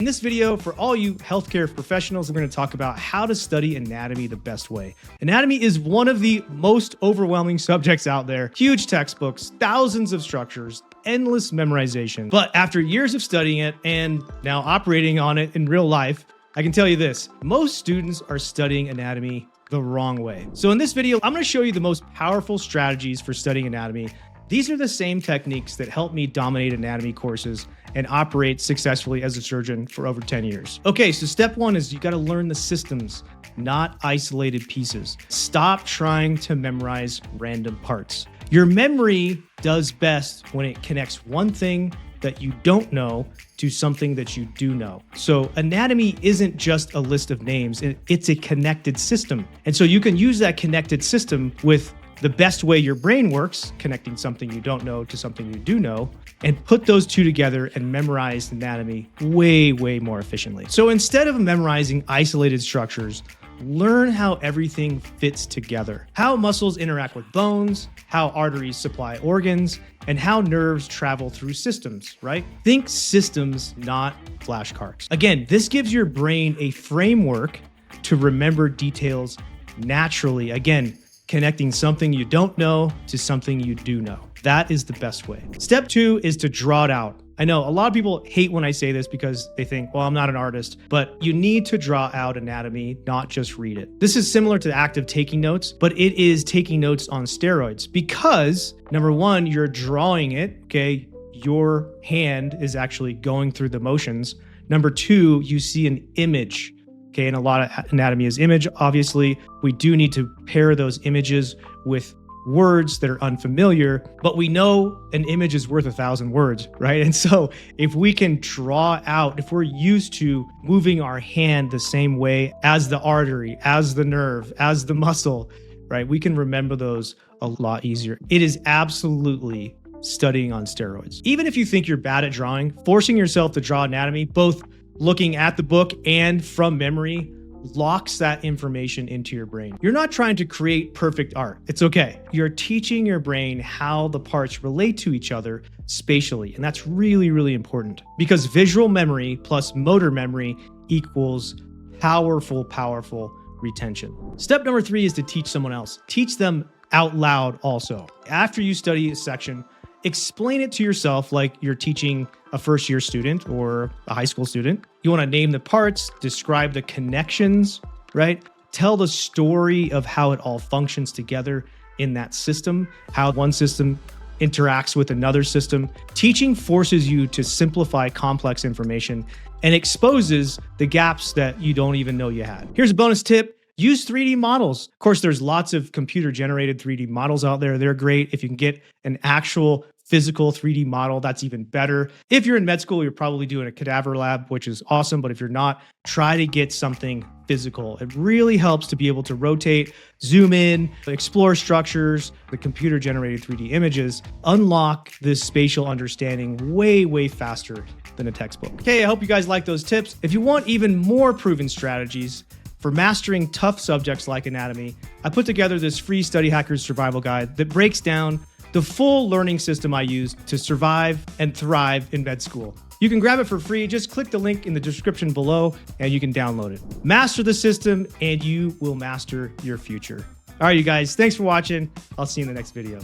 this video, for all you healthcare professionals, we're going to talk about how to study anatomy the best way. Anatomy is one of the most overwhelming subjects out there. Huge textbooks, thousands of structures, endless memorization. But after years of studying it and now operating on it in real life, I can tell you this, most students are studying anatomy the wrong way. So in this video, I'm going to show you the most powerful strategies for studying anatomy. These are the same techniques that helped me dominate anatomy courses and operate successfully as a surgeon for over 10 years. Okay, so step one is you got to learn the systems, not isolated pieces. Stop trying to memorize random parts. Your memory does best when it connects one thing that you don't know to something that you do know. So anatomy isn't just a list of names, it's a connected system. And so you can use that connected system with the best way your brain works, connecting something you don't know to something you do know, and put those two together and memorize anatomy way, way more efficiently. So instead of memorizing isolated structures, learn how everything fits together, how muscles interact with bones, how arteries supply organs, and how nerves travel through systems, right? Think systems, not flashcards. Again, this gives your brain a framework to remember details naturally. Again, connecting something you don't know to something you do know. That is the best way. Step two is to draw it out. I know a lot of people hate when I say this because they think, well, I'm not an artist, but you need to draw out anatomy, not just read it. This is similar to active taking notes, but it is taking notes on steroids because number one, you're drawing it, okay? Your hand is actually going through the motions. Number two, you see an image. Okay, and a lot of anatomy is image. Obviously, we do need to pair those images with words that are unfamiliar, but we know an image is worth 1,000 words, right? And so if we can draw out, if we're used to moving our hand the same way as the artery, as the nerve, as the muscle, right? We can remember those a lot easier. It is absolutely studying on steroids. Even if you think you're bad at drawing, forcing yourself to draw anatomy, both looking at the book and from memory, locks that information into your brain. You're not trying to create perfect art. It's okay. You're teaching your brain how the parts relate to each other spatially. And that's really, really important because visual memory plus motor memory equals powerful retention. Step number three is to teach someone else. Teach them out loud also. After you study a section, explain it to yourself like you're teaching a first-year student or a high school student. You want to name the parts, describe the connections, right? Tell the story of how it all functions together in that system, how one system interacts with another system. Teaching forces you to simplify complex information and exposes the gaps that you don't even know you had. Here's a bonus tip. Use 3D models. Of course, there's lots of computer-generated 3D models out there. They're great. If you can get an actual physical 3D model, that's even better. If you're in med school, you're probably doing a cadaver lab, which is awesome. But if you're not, try to get something physical. It really helps to be able to rotate, zoom in, explore structures, the computer-generated 3D images, unlock this spatial understanding way, way faster than a textbook. Okay, I hope you guys like those tips. If you want even more proven strategies for mastering tough subjects like anatomy, I put together this free Study Hackers survival guide that breaks down the full learning system I use to survive and thrive in med school. You can grab it for free. Just click the link in the description below and you can download it. Master the system and you will master your future. All right, you guys, thanks for watching. I'll see you in the next video.